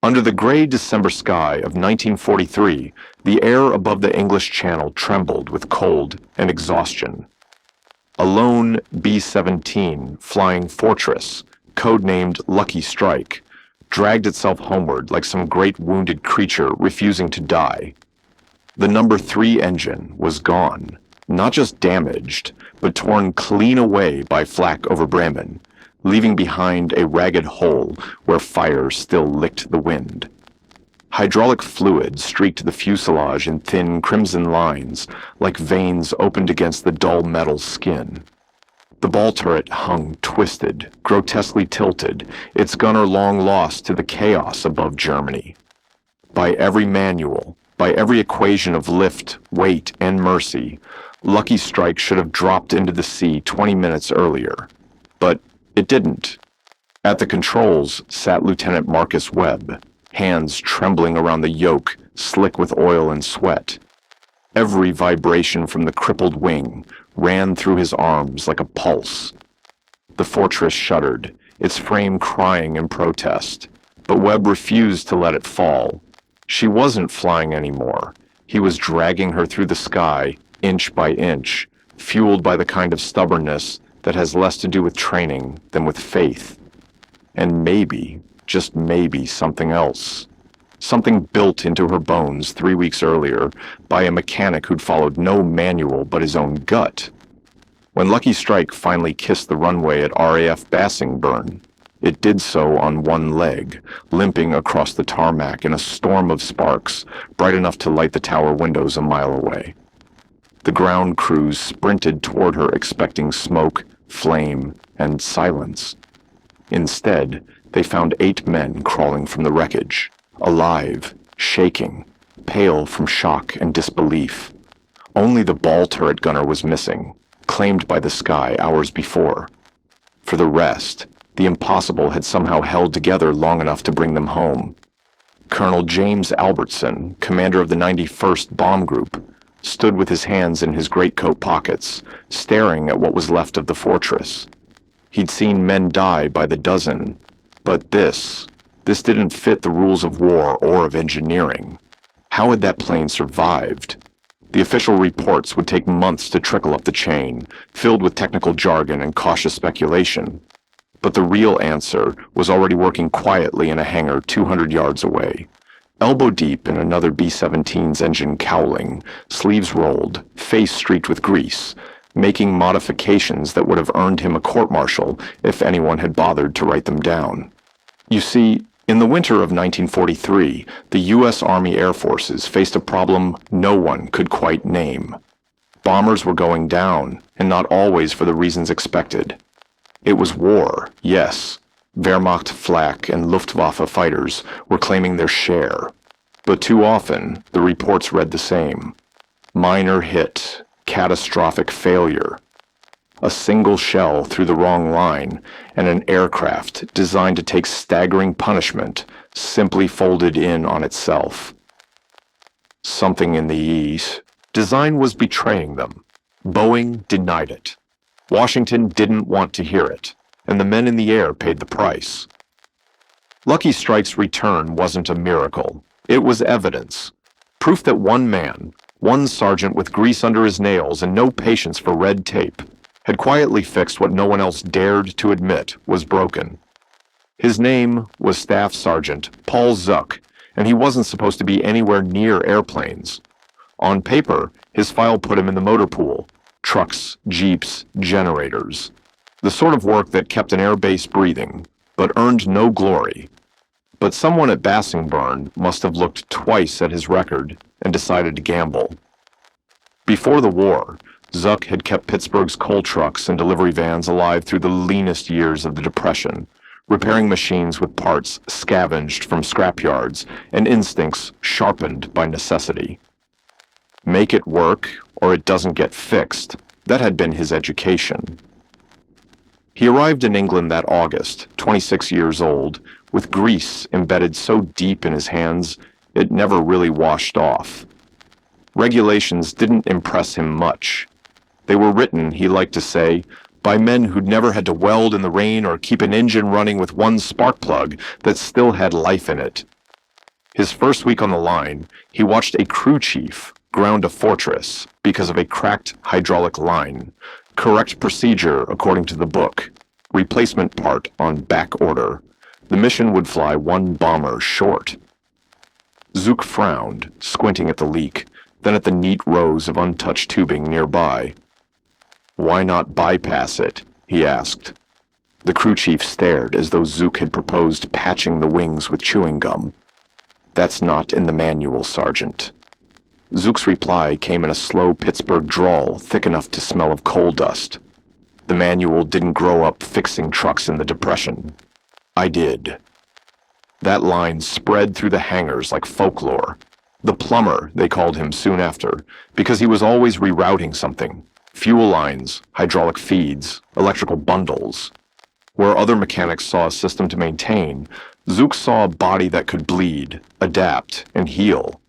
Under the gray December sky of 1943, the air above the English Channel trembled with cold and exhaustion. A lone B-17 flying Fortress, codenamed Lucky Strike, dragged itself homeward like some great wounded creature refusing to die. The number 3 engine was gone, not just damaged, but torn clean away by flak over Bremen, leaving behind a ragged hole where fire still licked the wind. Hydraulic fluid streaked the fuselage in thin crimson lines, like veins opened against the dull metal skin. The ball turret hung twisted, grotesquely tilted, its gunner long lost to the chaos above Germany. By every manual, by every equation of lift, weight, and mercy, Lucky Strike should have dropped into the sea 20 minutes earlier. But it didn't. At the controls sat Lieutenant Marcus Webb, hands trembling around the yoke, slick with oil and sweat. Every vibration from the crippled wing ran through his arms like a pulse. The Fortress shuddered, its frame crying in protest, but Webb refused to let it fall. She wasn't flying anymore. He was dragging her through the sky, inch by inch, fueled by the kind of stubbornness that has less to do with training than with faith. And maybe, just maybe, something else. Something built into her bones 3 weeks earlier by a mechanic who'd followed no manual but his own gut. When Lucky Strike finally kissed the runway at RAF Bassingbourn, it did so on one leg, limping across the tarmac in a storm of sparks, bright enough to light the tower windows a mile away. The ground crews sprinted toward her expecting smoke, flame, and silence. Instead, they found 8 men crawling from the wreckage, alive, shaking, pale from shock and disbelief. Only the ball turret gunner was missing, claimed by the sky hours before. For the rest, the impossible had somehow held together long enough to bring them home. Colonel James Albertson, commander of the 91st Bomb Group, stood with his hands in his greatcoat pockets, staring at what was left of the fortress. He'd seen men die by the dozen, but this didn't fit the rules of war or of engineering. How had that plane survived? The official reports would take months to trickle up the chain, filled with technical jargon and cautious speculation. But the real answer was already working quietly in a hangar 200 yards away. Elbow deep in another B-17's engine cowling, sleeves rolled, face streaked with grease, making modifications that would have earned him a court-martial if anyone had bothered to write them down. You see, in the winter of 1943, the U.S. Army Air Forces faced a problem no one could quite name. Bombers were going down, and not always for the reasons expected. It was war, yes. Wehrmacht, Flak, and Luftwaffe fighters were claiming their share. But too often, the reports read the same. Minor hit, catastrophic failure. A single shell through the wrong line, and an aircraft designed to take staggering punishment simply folded in on itself. Something in the East. Design was betraying them. Boeing denied it. Washington didn't want to hear it, and the men in the air paid the price. Lucky Strike's return wasn't a miracle. It was evidence. Proof that one man, one sergeant with grease under his nails and no patience for red tape, had quietly fixed what no one else dared to admit was broken. His name was Staff Sergeant Paul Zuck, and he wasn't supposed to be anywhere near airplanes. On paper, his file put him in the motor pool. Trucks, jeeps, generators. The sort of work that kept an air base breathing, but earned no glory. But someone at Bassingbourn must have looked twice at his record and decided to gamble. Before the war, Zuck had kept Pittsburgh's coal trucks and delivery vans alive through the leanest years of the Depression, repairing machines with parts scavenged from scrapyards and instincts sharpened by necessity. Make it work, or it doesn't get fixed. That had been his education. He arrived in England that August, 26 years old, with grease embedded so deep in his hands it never really washed off. Regulations didn't impress him much. They were written, he liked to say, by men who'd never had to weld in the rain or keep an engine running with one spark plug that still had life in it. His first week on the line, he watched a crew chief ground a fortress because of a cracked hydraulic line. Correct procedure according to the book. Replacement part on back order. The mission would fly one bomber short. Zook frowned, squinting at the leak, then at the neat rows of untouched tubing nearby. "Why not bypass it?" he asked. The crew chief stared as though Zook had proposed patching the wings with chewing gum. "That's not in the manual, Sergeant." Zook's reply came in a slow Pittsburgh drawl thick enough to smell of coal dust. "The manual didn't grow up fixing trucks in the Depression. I did." That line spread through the hangars like folklore. The plumber, they called him soon after, because he was always rerouting something. Fuel lines, hydraulic feeds, electrical bundles. Where other mechanics saw a system to maintain, Zook saw a body that could bleed, adapt, and heal.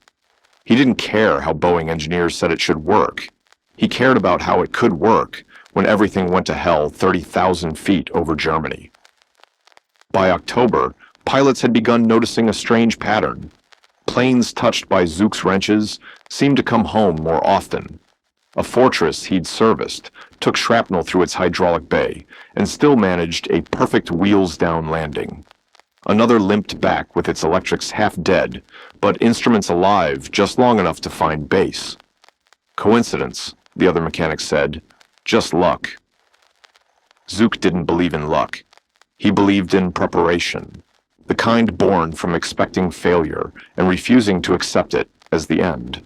He didn't care how Boeing engineers said it should work. He cared about how it could work when everything went to hell 30,000 feet over Germany. By October, pilots had begun noticing a strange pattern. Planes touched by Zook's wrenches seemed to come home more often. A fortress he'd serviced took shrapnel through its hydraulic bay and still managed a perfect wheels-down landing. Another limped back with its electrics half dead, but instruments alive just long enough to find base. Coincidence, the other mechanic said. Just luck. Zook didn't believe in luck. He believed in preparation, the kind born from expecting failure and refusing to accept it as the end.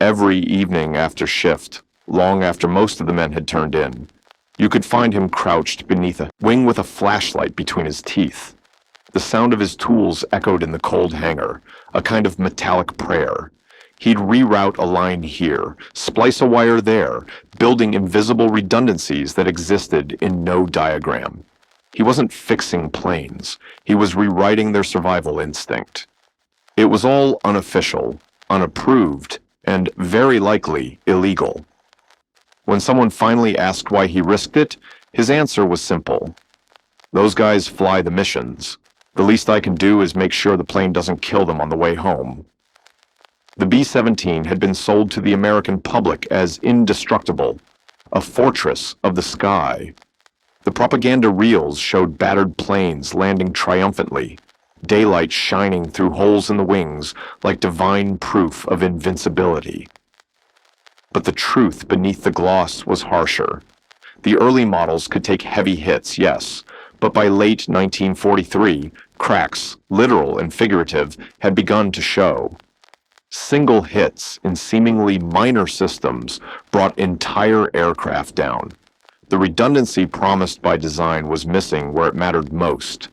Every evening after shift, long after most of the men had turned in, you could find him crouched beneath a wing with a flashlight between his teeth. The sound of his tools echoed in the cold hangar, a kind of metallic prayer. He'd reroute a line here, splice a wire there, building invisible redundancies that existed in no diagram. He wasn't fixing planes. He was rewriting their survival instinct. It was all unofficial, unapproved, and very likely illegal. When someone finally asked why he risked it, his answer was simple. "Those guys fly the missions. The least I can do is make sure the plane doesn't kill them on the way home." The B-17 had been sold to the American public as indestructible, a fortress of the sky. The propaganda reels showed battered planes landing triumphantly, daylight shining through holes in the wings like divine proof of invincibility. But the truth beneath the gloss was harsher. The early models could take heavy hits, yes, but by late 1943, cracks, literal and figurative, had begun to show. Single hits in seemingly minor systems brought entire aircraft down. The redundancy promised by design was missing where it mattered most.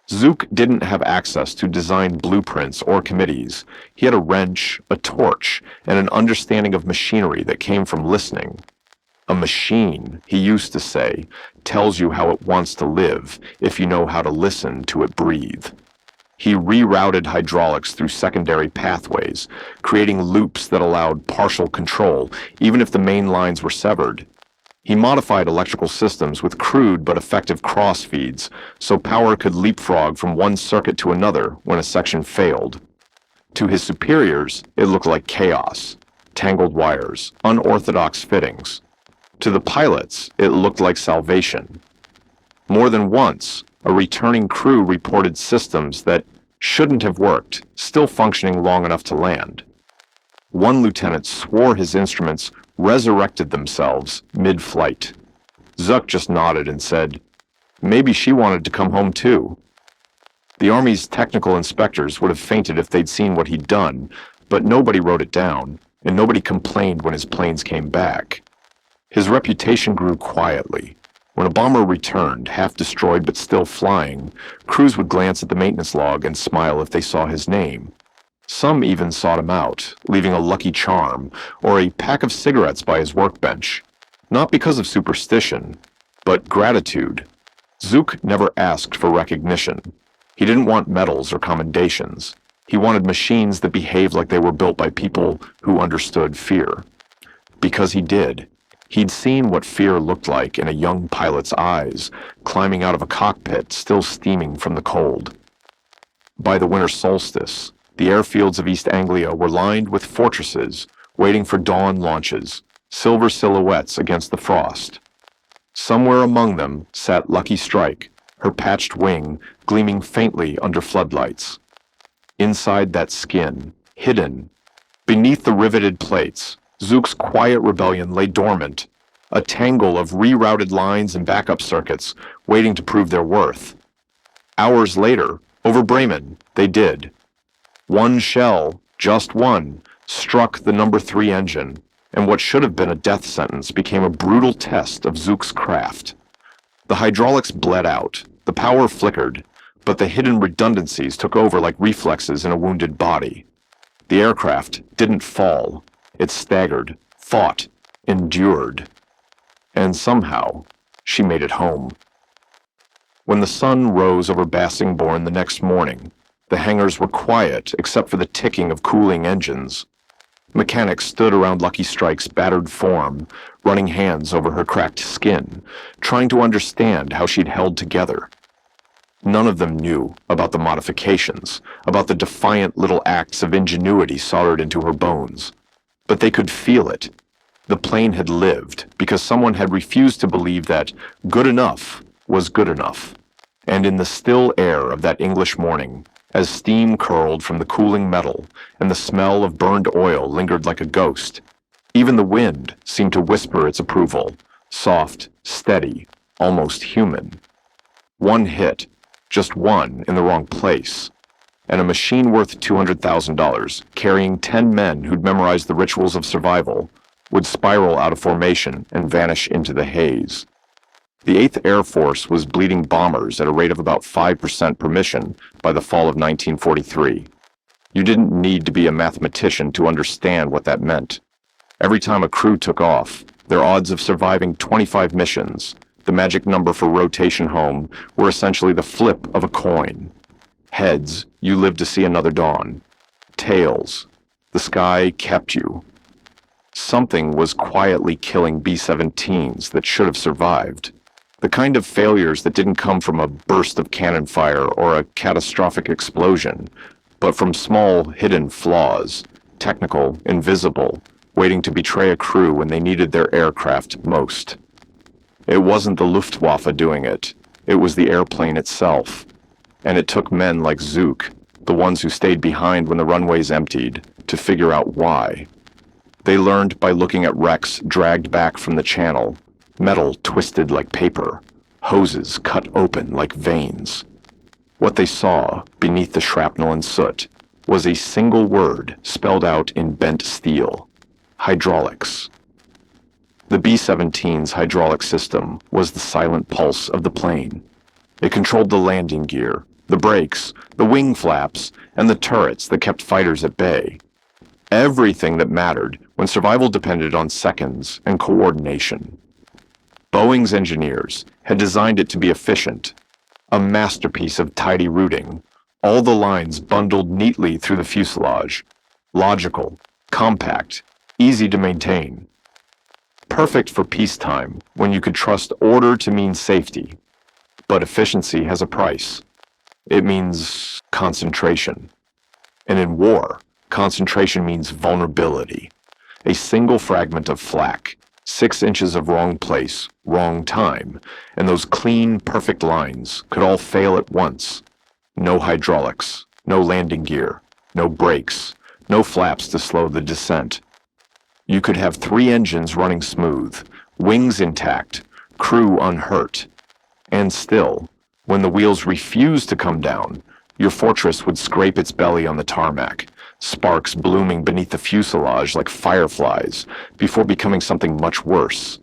Zook didn't have access to design blueprints or committees. He had a wrench, a torch, and an understanding of machinery that came from listening. "A machine," he used to say, "tells you how it wants to live if you know how to listen to it breathe." He rerouted hydraulics through secondary pathways, creating loops that allowed partial control, even if the main lines were severed. He modified electrical systems with crude but effective crossfeeds, so power could leapfrog from one circuit to another when a section failed. To his superiors, it looked like chaos, tangled wires, unorthodox fittings. To the pilots, it looked like salvation. More than once, a returning crew reported systems that shouldn't have worked, still functioning long enough to land. One lieutenant swore his instruments resurrected themselves mid-flight. Zuck just nodded and said, "Maybe she wanted to come home too." The Army's technical inspectors would have fainted if they'd seen what he'd done, but nobody wrote it down, and nobody complained when his planes came back. His reputation grew quietly. When a bomber returned, half destroyed but still flying, crews would glance at the maintenance log and smile if they saw his name. Some even sought him out, leaving a lucky charm or a pack of cigarettes by his workbench. Not because of superstition, but gratitude. Zook never asked for recognition. He didn't want medals or commendations. He wanted machines that behaved like they were built by people who understood fear. Because he did. He'd seen what fear looked like in a young pilot's eyes, climbing out of a cockpit still steaming from the cold. By the winter solstice, the airfields of East Anglia were lined with fortresses waiting for dawn launches, silver silhouettes against the frost. Somewhere among them sat Lucky Strike, her patched wing gleaming faintly under floodlights. Inside that skin, hidden, beneath the riveted plates, Zook's quiet rebellion lay dormant, a tangle of rerouted lines and backup circuits waiting to prove their worth. Hours later, over Bremen, they did. One shell, just one, struck the number 3 engine, and what should have been a death sentence became a brutal test of Zook's craft. The hydraulics bled out, the power flickered, but the hidden redundancies took over like reflexes in a wounded body. The aircraft didn't fall. It staggered, fought, endured. And somehow, she made it home. When the sun rose over Bassingbourn the next morning, the hangars were quiet except for the ticking of cooling engines. Mechanics stood around Lucky Strike's battered form, running hands over her cracked skin, trying to understand how she'd held together. None of them knew about the modifications, about the defiant little acts of ingenuity soldered into her bones. But they could feel it. The plane had lived because someone had refused to believe that good enough was good enough. And in the still air of that English morning, as steam curled from the cooling metal and the smell of burned oil lingered like a ghost, even the wind seemed to whisper its approval, soft, steady, almost human. One hit, just one in the wrong place, and a machine worth $200,000, carrying 10 men who'd memorized the rituals of survival, would spiral out of formation and vanish into the haze. The 8th Air Force was bleeding bombers at a rate of about 5% per mission by the fall of 1943. You didn't need to be a mathematician to understand what that meant. Every time a crew took off, their odds of surviving 25 missions, the magic number for rotation home, were essentially the flip of a coin. Heads, you lived to see another dawn. Tails, the sky kept you. Something was quietly killing B-17s that should have survived. The kind of failures that didn't come from a burst of cannon fire or a catastrophic explosion, but from small, hidden flaws, technical, invisible, waiting to betray a crew when they needed their aircraft most. It wasn't the Luftwaffe doing it. It was the airplane itself. And it took men like Zook, the ones who stayed behind when the runways emptied, to figure out why. They learned by looking at wrecks dragged back from the channel, metal twisted like paper, hoses cut open like veins. What they saw beneath the shrapnel and soot was a single word spelled out in bent steel: hydraulics. The B-17's hydraulic system was the silent pulse of the plane. It controlled the landing gear, the brakes, the wing flaps, and the turrets that kept fighters at bay. Everything that mattered when survival depended on seconds and coordination. Boeing's engineers had designed it to be efficient, a masterpiece of tidy routing, all the lines bundled neatly through the fuselage, logical, compact, easy to maintain. Perfect for peacetime, when you could trust order to mean safety. But efficiency has a price. It means concentration. And in war, concentration means vulnerability. A single fragment of flak, 6 inches of wrong place, wrong time, and those clean, perfect lines could all fail at once. No hydraulics, no landing gear, no brakes, no flaps to slow the descent. You could have 3 engines running smooth, wings intact, crew unhurt. And still, when the wheels refused to come down, your fortress would scrape its belly on the tarmac, sparks blooming beneath the fuselage like fireflies, before becoming something much worse.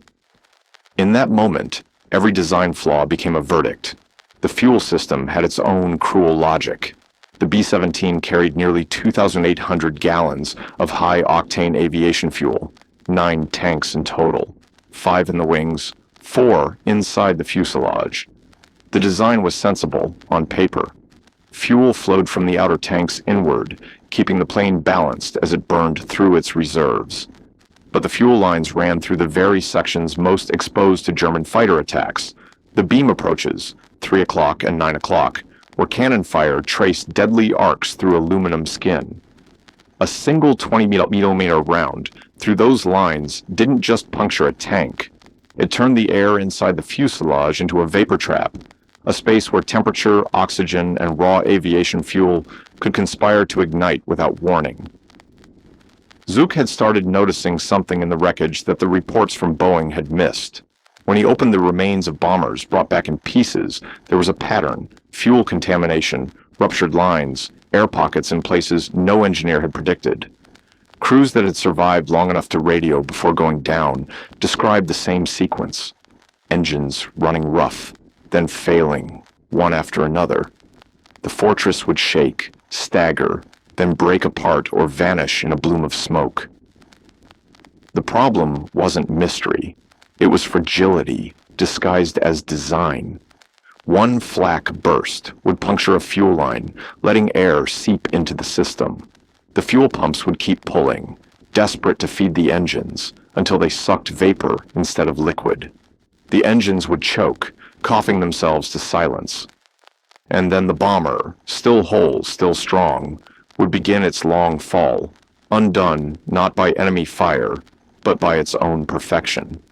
In that moment, every design flaw became a verdict. The fuel system had its own cruel logic. The B-17 carried nearly 2,800 gallons of high-octane aviation fuel, 9 tanks in total, 5 in the wings, 4 inside the fuselage. The design was sensible, on paper. Fuel flowed from the outer tanks inward, keeping the plane balanced as it burned through its reserves. But the fuel lines ran through the very sections most exposed to German fighter attacks. The beam approaches, 3 o'clock and 9 o'clock, where cannon fire traced deadly arcs through aluminum skin. A single 20mm round through those lines didn't just puncture a tank. It turned the air inside the fuselage into a vapor trap, a space where temperature, oxygen, and raw aviation fuel could conspire to ignite without warning. Zook had started noticing something in the wreckage that the reports from Boeing had missed. When he opened the remains of bombers brought back in pieces, there was a pattern: fuel contamination, ruptured lines, air pockets in places no engineer had predicted. Crews that had survived long enough to radio before going down described the same sequence: engines running rough, then failing, one after another. The fortress would shake, stagger, then break apart or vanish in a plume of smoke. The problem wasn't mystery. It was fragility, disguised as design. One flak burst would puncture a fuel line, letting air seep into the system. The fuel pumps would keep pulling, desperate to feed the engines, until they sucked vapor instead of liquid. The engines would choke, coughing themselves to silence. And then the bomber, still whole, still strong, would begin its long fall, undone not by enemy fire, but by its own perfection.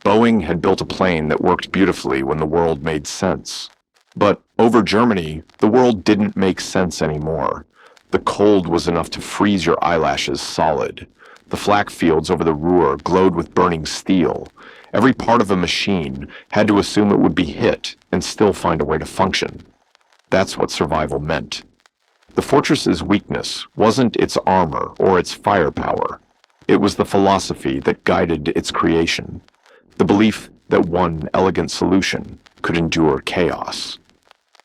Boeing had built a plane that worked beautifully when the world made sense. But over Germany, the world didn't make sense anymore. The cold was enough to freeze your eyelashes solid. The flak fields over the Ruhr glowed with burning steel. Every part of a machine had to assume it would be hit and still find a way to function. That's what survival meant. The fortress's weakness wasn't its armor or its firepower. It was the philosophy that guided its creation. The belief that one elegant solution could endure chaos.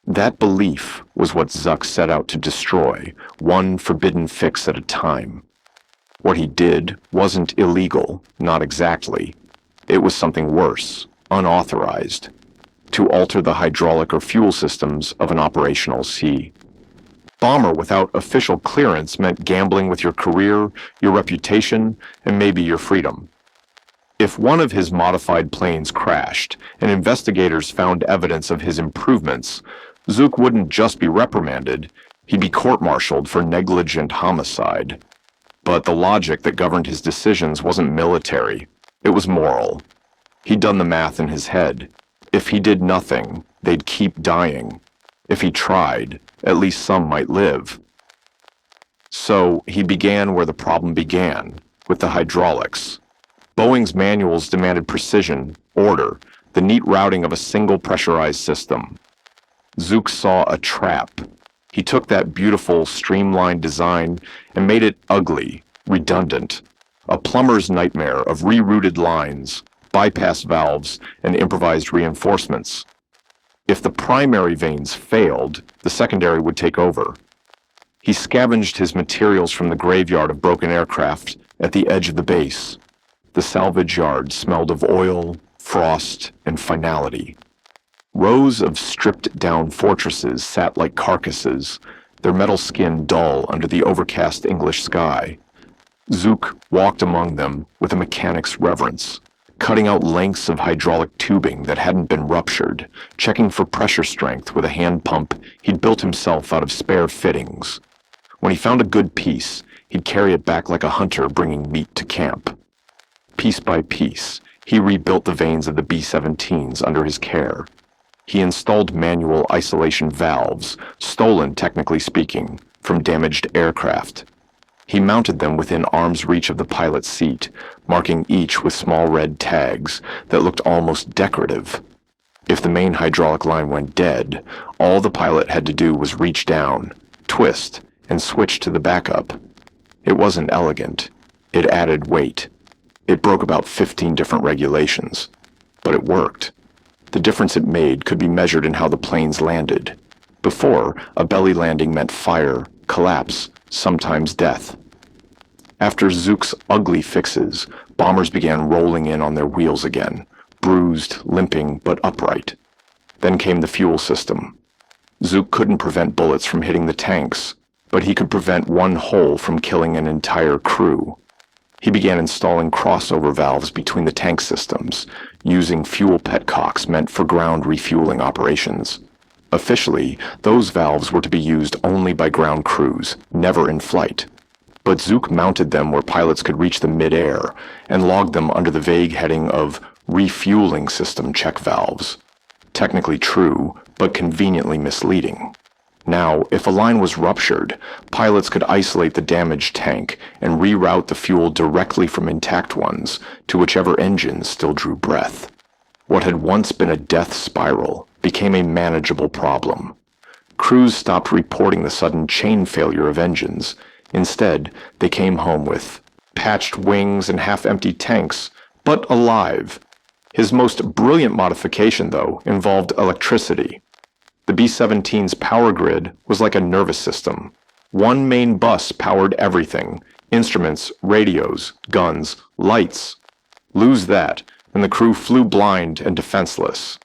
That belief was what Zuck set out to destroy, one forbidden fix at a time. What he did wasn't illegal, not exactly. It was something worse, unauthorized, to alter the hydraulic or fuel systems of an operational sea. Bomber without official clearance meant gambling with your career, your reputation, and maybe your freedom. If one of his modified planes crashed and investigators found evidence of his improvements, Zook wouldn't just be reprimanded, he'd be court-martialed for negligent homicide. But the logic that governed his decisions wasn't military, it was moral. He'd done the math in his head. If he did nothing, they'd keep dying. If he tried, at least some might live. So he began where the problem began, with the hydraulics. Boeing's manuals demanded precision, order, the neat routing of a single pressurized system. Zook saw a trap. He took that beautiful, streamlined design and made it ugly, redundant, a plumber's nightmare of rerouted lines, bypass valves, and improvised reinforcements. If the primary veins failed, the secondary would take over. He scavenged his materials from the graveyard of broken aircraft at the edge of the base. The salvage yard smelled of oil, frost, and finality. Rows of stripped-down fortresses sat like carcasses, their metal skin dull under the overcast English sky. Zook walked among them with a mechanic's reverence, cutting out lengths of hydraulic tubing that hadn't been ruptured, checking for pressure strength with a hand pump he'd built himself out of spare fittings. When he found a good piece, he'd carry it back like a hunter bringing meat to camp. Piece by piece, he rebuilt the vanes of the B-17s under his care. He installed manual isolation valves, stolen, technically speaking, from damaged aircraft. He mounted them within arm's reach of the pilot's seat, marking each with small red tags that looked almost decorative. If the main hydraulic line went dead, all the pilot had to do was reach down, twist, and switch to the backup. It wasn't elegant. It added weight. It broke about 15 different regulations. But it worked. The difference it made could be measured in how the planes landed. Before, a belly landing meant fire, collapse, sometimes death. After Zook's ugly fixes, bombers began rolling in on their wheels again, bruised, limping, but upright. Then came the fuel system. Zook couldn't prevent bullets from hitting the tanks, but he could prevent one hole from killing an entire crew. He began installing crossover valves between the tank systems, using fuel petcocks meant for ground refueling operations. Officially, those valves were to be used only by ground crews, never in flight. But Zook mounted them where pilots could reach them mid-air and logged them under the vague heading of refueling system check valves. Technically true, but conveniently misleading. Now, if a line was ruptured, pilots could isolate the damaged tank and reroute the fuel directly from intact ones to whichever engine still drew breath. What had once been a death spiral became a manageable problem. Crews stopped reporting the sudden chain failure of engines. Instead, they came home with patched wings and half-empty tanks, but alive. His most brilliant modification, though, involved electricity. The B-17's power grid was like a nervous system. One main bus powered everything: instruments, radios, guns, lights. Lose that, and the crew flew blind and defenseless.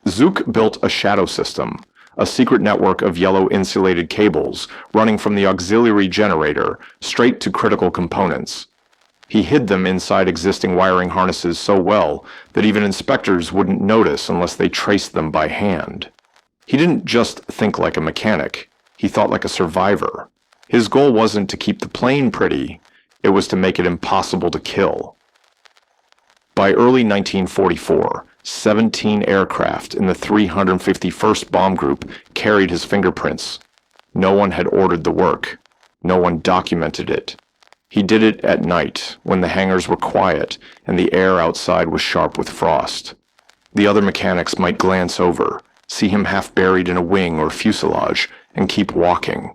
Zook built a shadow system, a secret network of yellow insulated cables running from the auxiliary generator straight to critical components. He hid them inside existing wiring harnesses so well that even inspectors wouldn't notice unless they traced them by hand. He didn't just think like a mechanic, he thought like a survivor. His goal wasn't to keep the plane pretty, it was to make it impossible to kill. By early 1944, 17 aircraft in the 351st Bomb Group carried his fingerprints. No one had ordered the work. No one documented it. He did it at night, when the hangars were quiet and the air outside was sharp with frost. The other mechanics might glance over, see him half buried in a wing or fuselage, and keep walking.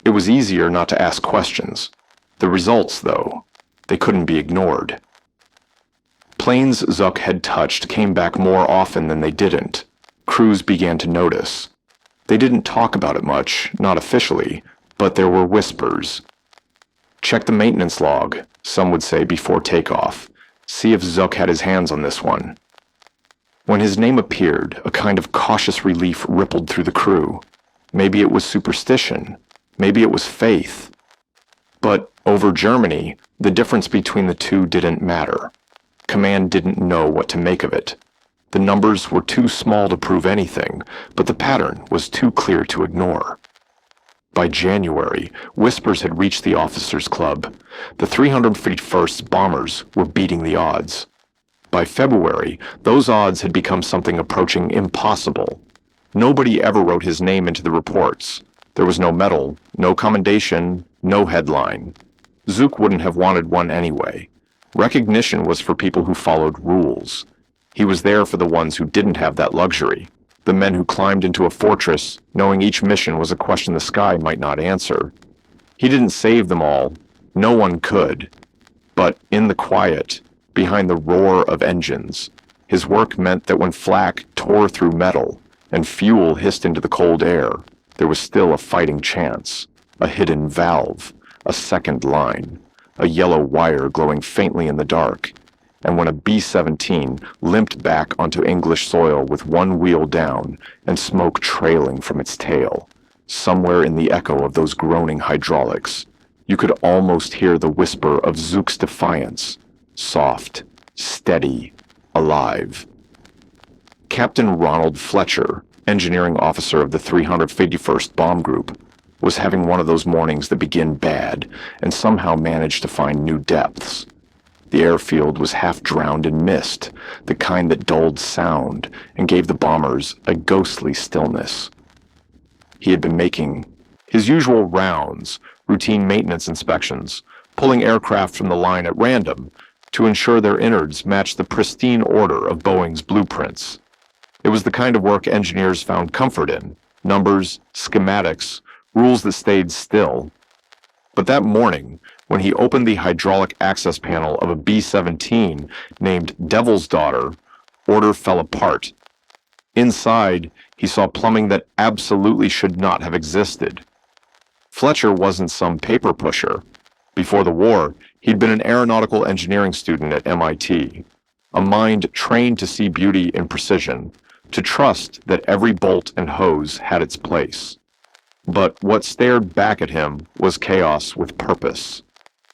It was easier not to ask questions. The results, though, they couldn't be ignored. Planes Zook had touched came back more often than they didn't. Crews began to notice. They didn't talk about it much, not officially, but there were whispers. Check the maintenance log, some would say before takeoff. See if Zook had his hands on this one. When his name appeared, a kind of cautious relief rippled through the crew. Maybe it was superstition. Maybe it was faith. But over Germany, the difference between the two didn't matter. Command didn't know what to make of it. The numbers were too small to prove anything, but the pattern was too clear to ignore. By January, whispers had reached the officers' club. The 351st bombers were beating the odds. By February, those odds had become something approaching impossible. Nobody ever wrote his name into the reports. There was no medal, no commendation, no headline. Zook wouldn't have wanted one anyway. Recognition was for people who followed rules. He was there for the ones who didn't have that luxury. The men who climbed into a fortress, knowing each mission was a question the sky might not answer. He didn't save them all. No one could. But in the quiet, behind the roar of engines, his work meant that when flak tore through metal and fuel hissed into the cold air, there was still a fighting chance, a hidden valve, a second line, a yellow wire glowing faintly in the dark. And when a B-17 limped back onto English soil with one wheel down and smoke trailing from its tail, somewhere in the echo of those groaning hydraulics, you could almost hear the whisper of Zook's defiance, soft, steady, alive. Captain Ronald Fletcher, engineering officer of the 351st Bomb Group, was having one of those mornings that begin bad and somehow manage to find new depths. The airfield was half drowned in mist, the kind that dulled sound and gave the bombers a ghostly stillness. He had been making his usual rounds, routine maintenance inspections, pulling aircraft from the line at random to ensure their innards matched the pristine order of Boeing's blueprints. It was the kind of work engineers found comfort in: numbers, schematics, rules that stayed still. But that morning, when he opened the hydraulic access panel of a B-17 named Devil's Daughter, order fell apart. Inside, he saw plumbing that absolutely should not have existed. Fletcher wasn't some paper pusher. Before the war, he'd been an aeronautical engineering student at MIT, a mind trained to see beauty in precision, to trust that every bolt and hose had its place. But what stared back at him was chaos with purpose.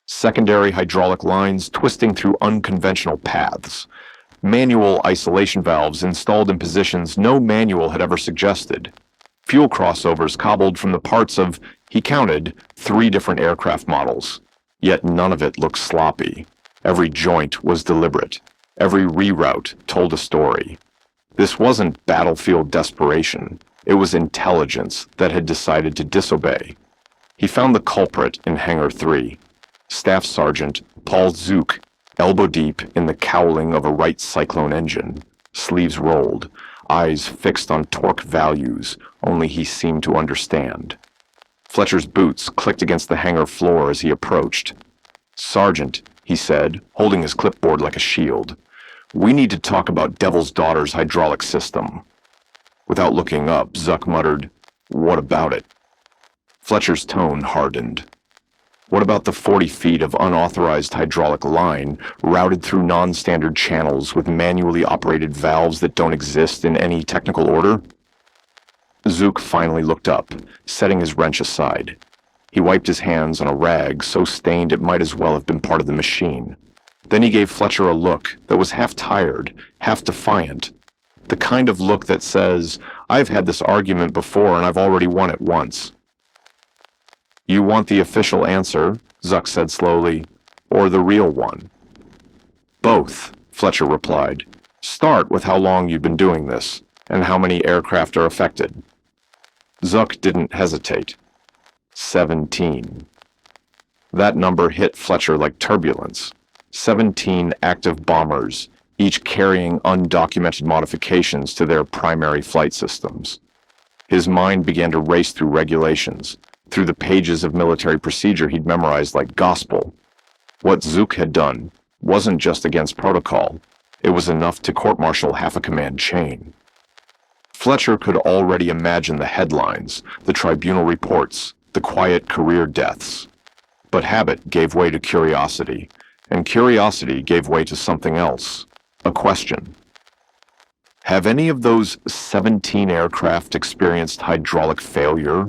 Secondary hydraulic lines twisting through unconventional paths, Manual isolation valves installed in positions no manual had ever suggested. Fuel crossovers cobbled from the parts of, he counted, 3 different aircraft models. Yet none of it looked sloppy. Every joint was deliberate. Every reroute told a story. This wasn't battlefield desperation. It was intelligence that had decided to disobey. He found the culprit in Hangar 3. Staff Sergeant Paul Zook, elbow deep in the cowling of a Wright Cyclone engine, sleeves rolled, eyes fixed on torque values only he seemed to understand. Fletcher's boots clicked against the hangar floor as he approached. "Sergeant," he said, holding his clipboard like a shield, "we need to talk about Devil's Daughter's hydraulic system." Without looking up, Zuck muttered, "What about it?" Fletcher's tone hardened. "What about the 40 feet of unauthorized hydraulic line routed through non-standard channels with manually operated valves that don't exist in any technical order?" Zook finally looked up, setting his wrench aside. He wiped his hands on a rag so stained it might as well have been part of the machine. Then he gave Fletcher a look that was half tired, half defiant. The kind of look that says, "I've had this argument before and I've already won it once." "You want the official answer," Zuck said slowly, "or the real one?" "Both," Fletcher replied. "Start with how long you've been doing this, and how many aircraft are affected." Zuck didn't hesitate. 17. That number hit Fletcher like turbulence. 17 active bombers, each carrying undocumented modifications to their primary flight systems. His mind began to race through regulations, through the pages of military procedure he'd memorized like gospel. What Zook had done wasn't just against protocol. It was enough to court-martial half a command chain. Fletcher could already imagine the headlines, the tribunal reports, the quiet career deaths. But habit gave way to curiosity, and curiosity gave way to something else, a question. Have any of those 17 aircraft experienced hydraulic failure?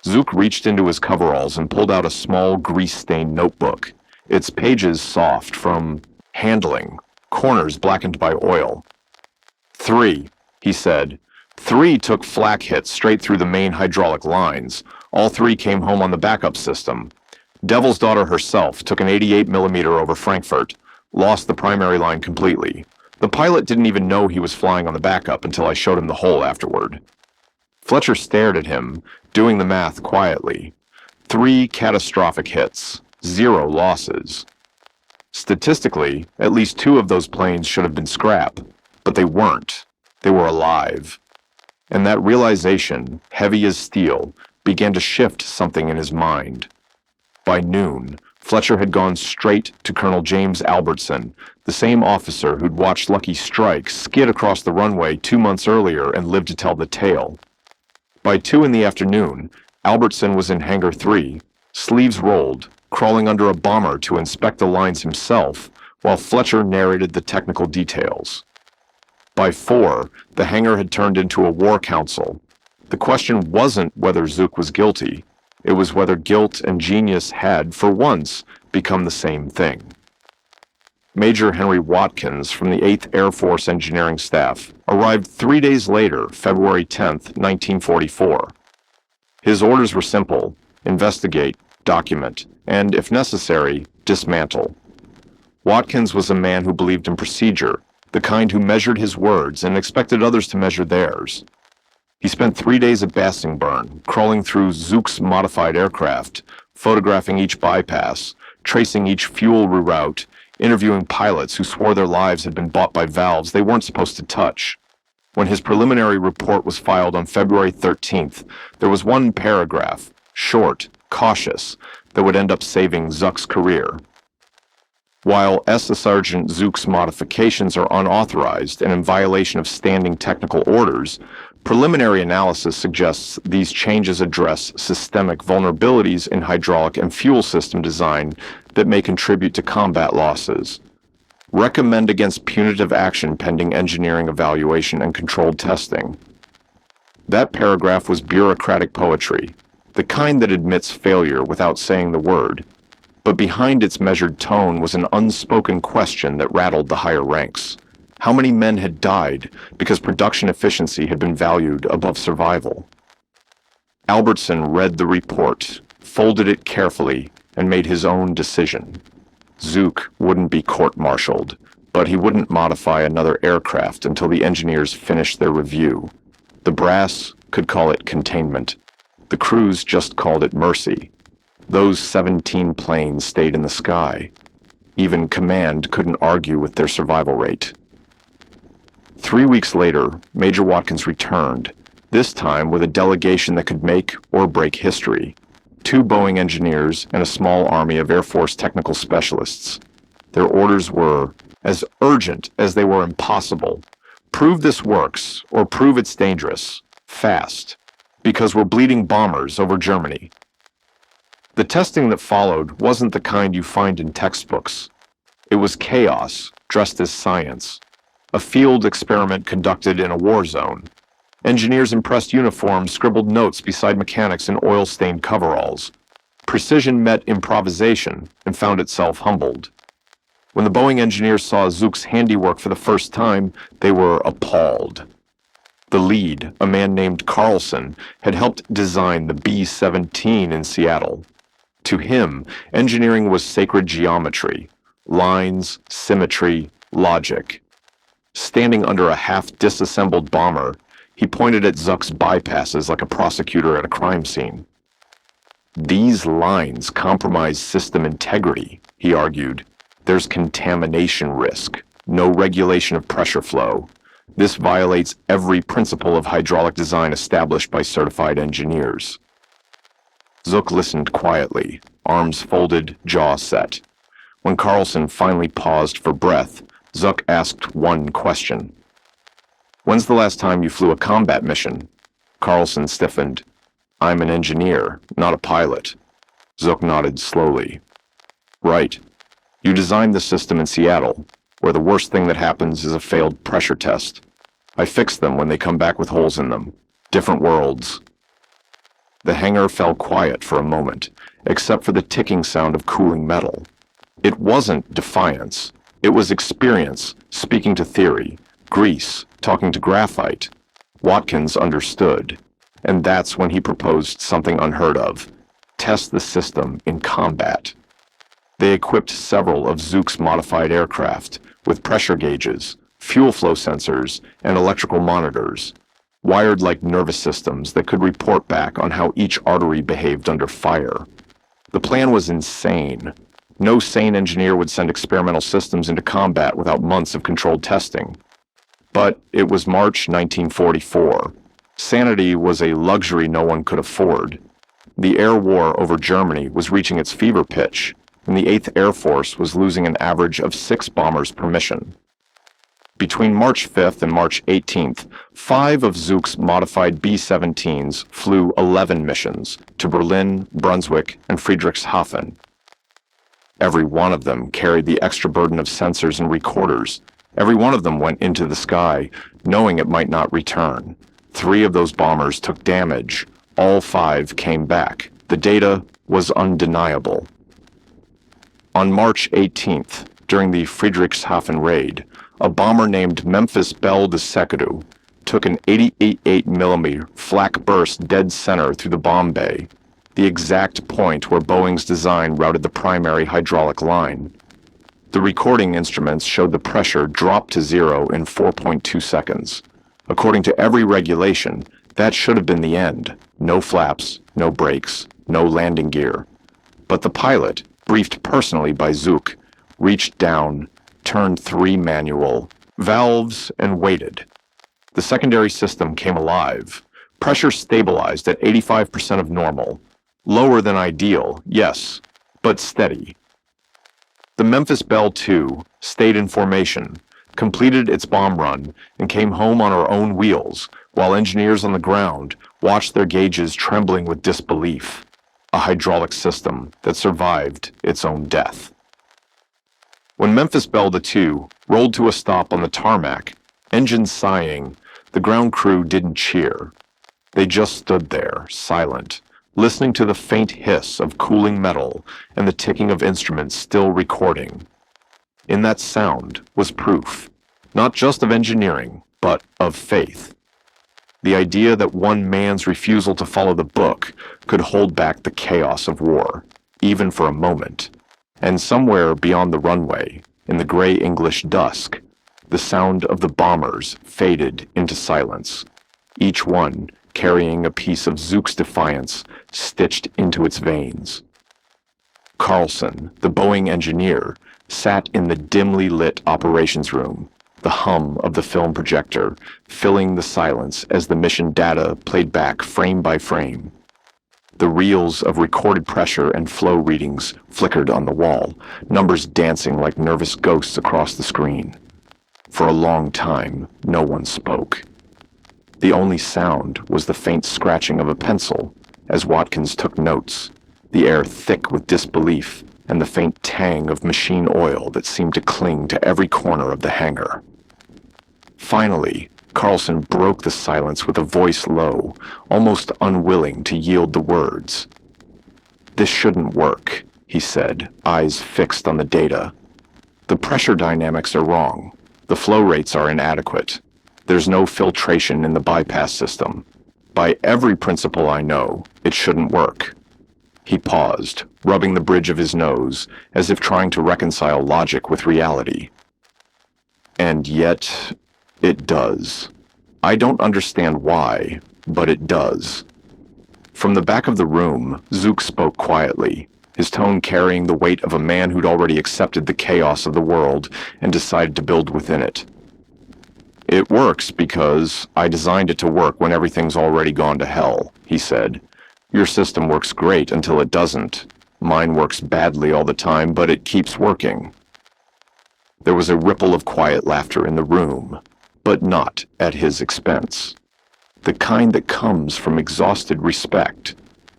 Zook reached into his coveralls and pulled out a small grease-stained notebook, its pages soft from handling, corners blackened by oil. 3, he said. 3 took flak hits straight through the main hydraulic lines. All 3 came home on the backup system. Devil's Daughter herself took an 88mm over Frankfurt, lost the primary line completely. The pilot didn't even know he was flying on the backup until I showed him the hole afterward. Fletcher stared at him, doing the math quietly. 3 catastrophic hits, 0 losses. Statistically, at least 2 of those planes should have been scrap, but they weren't. They were alive. And that realization, heavy as steel, began to shift something in his mind. By noon, Fletcher had gone straight to Colonel James Albertson, the same officer who'd watched Lucky Strike skid across the runway 2 months earlier and lived to tell the tale. By 2 in the afternoon, Albertson was in Hangar 3, sleeves rolled, crawling under a bomber to inspect the lines himself, while Fletcher narrated the technical details. By 4, the hangar had turned into a war council. The question wasn't whether Zook was guilty. It was whether guilt and genius had, for once, become the same thing. Major Henry Watkins from the 8th Air Force Engineering Staff arrived 3 days later, February 10, 1944. His orders were simple: investigate, document, and, if necessary, dismantle. Watkins was a man who believed in procedure, the kind who measured his words and expected others to measure theirs. He spent 3 days at Bassingbourn, crawling through Zook's modified aircraft, photographing each bypass, tracing each fuel reroute, interviewing pilots who swore their lives had been bought by valves they weren't supposed to touch. When his preliminary report was filed on February 13th, there was one paragraph, short, cautious, that would end up saving Zuck's career. While Sergeant Zook's modifications are unauthorized and in violation of standing technical orders, preliminary analysis suggests these changes address systemic vulnerabilities in hydraulic and fuel system design that may contribute to combat losses. Recommend against punitive action pending engineering evaluation and controlled testing. That paragraph was bureaucratic poetry, the kind that admits failure without saying the word. But behind its measured tone was an unspoken question that rattled the higher ranks. How many men had died because production efficiency had been valued above survival? Albertson read the report, folded it carefully, and made his own decision. Zook wouldn't be court-martialed, but he wouldn't modify another aircraft until the engineers finished their review. The brass could call it containment. The crews just called it mercy. Those 17 planes stayed in the sky. Even command couldn't argue with their survival rate. 3 weeks later, Major Watkins returned, this time with a delegation that could make or break history. 2 Boeing engineers and a small army of Air Force technical specialists. Their orders were as urgent as they were impossible. Prove this works, or prove it's dangerous. Fast. Because we're bleeding bombers over Germany. The testing that followed wasn't the kind you find in textbooks. It was chaos, dressed as science. A field experiment conducted in a war zone. Engineers in pressed uniforms scribbled notes beside mechanics in oil-stained coveralls. Precision met improvisation and found itself humbled. When the Boeing engineers saw Zook's handiwork for the first time, they were appalled. The lead, a man named Carlson, had helped design the B-17 in Seattle. To him, engineering was sacred geometry, lines, symmetry, logic. Standing under a half-disassembled bomber, he pointed at Zook's bypasses like a prosecutor at a crime scene. These lines compromise system integrity, he argued. There's contamination risk, no regulation of pressure flow. This violates every principle of hydraulic design established by certified engineers. Zook listened quietly, arms folded, jaw set. When Carlson finally paused for breath, Zook asked one question. "When's the last time you flew a combat mission?" Carlson stiffened. "I'm an engineer, not a pilot." Zook nodded slowly. "Right. You designed the system in Seattle, where the worst thing that happens is a failed pressure test. I fix them when they come back with holes in them. Different worlds." The hangar fell quiet for a moment, except for the ticking sound of cooling metal. It wasn't defiance. It was experience, speaking to theory, grease, talking to graphite. Watkins understood, and that's when he proposed something unheard of: test the system in combat. They equipped several of Zook's modified aircraft with pressure gauges, fuel flow sensors, and electrical monitors, wired like nervous systems that could report back on how each artery behaved under fire. The plan was insane. No sane engineer would send experimental systems into combat without months of controlled testing. But it was March 1944. Sanity was a luxury no one could afford. The air war over Germany was reaching its fever pitch, and the 8th Air Force was losing an average of 6 bombers per mission. Between March 5th and March 18th, 5 of Zook's modified B-17s flew 11 missions to Berlin, Brunswick, and Friedrichshafen. Every one of them carried the extra burden of sensors and recorders. Every one of them went into the sky, knowing it might not return. 3 of those bombers took damage. All 5 came back. The data was undeniable. On March 18th, during the Friedrichshafen raid, a bomber named Memphis Belle de Secours took an 88mm flak burst dead center through the bomb bay, the exact point where Boeing's design routed the primary hydraulic line. The recording instruments showed the pressure drop to 0 in 4.2 seconds. According to every regulation, that should have been the end. No flaps, no brakes, no landing gear. But the pilot, briefed personally by Zook, reached down, turned 3 manual valves, and waited. The secondary system came alive. Pressure stabilized at 85% of normal. Lower than ideal, yes, but steady. The Memphis Belle II stayed in formation, completed its bomb run, and came home on her own wheels, while engineers on the ground watched their gauges trembling with disbelief. A hydraulic system that survived its own death. When Memphis Belle II rolled to a stop on the tarmac, engines sighing, the ground crew didn't cheer. They just stood there, silent, listening to the faint hiss of cooling metal and the ticking of instruments still recording. In that sound was proof. not just of engineering, but of faith. The idea that one man's refusal to follow the book could hold back the chaos of war, even for a moment. And somewhere beyond the runway, in the gray English dusk, the sound of the bombers faded into silence, each one carrying a piece of Zook's defiance stitched into its veins. Carlson, the Boeing engineer, sat in the dimly lit operations room, the hum of the film projector filling the silence as the mission data played back frame by frame. The reels of recorded pressure and flow readings flickered on the wall, numbers dancing like nervous ghosts across the screen. For a long time, no one spoke. The only sound was the faint scratching of a pencil as Watkins took notes, the air thick with disbelief and the faint tang of machine oil that seemed to cling to every corner of the hangar. Finally, Carlson broke the silence with a voice low, almost unwilling to yield the words. "This shouldn't work," he said, eyes fixed on the data. "The pressure dynamics are wrong. The flow rates are inadequate. There's no filtration in the bypass system. By every principle I know, it shouldn't work." He paused, rubbing the bridge of his nose, as if trying to reconcile logic with reality. "And yet, it does. I don't understand why, but it does." From the back of the room, Zook spoke quietly, his tone carrying the weight of a man who'd already accepted the chaos of the world and decided to build within it. "It works because I designed it to work when everything's already gone to hell," he said. "Your system works great until it doesn't. Mine works badly all the time, but it keeps working." There was a ripple of quiet laughter in the room, but not at his expense. The kind that comes from exhausted respect,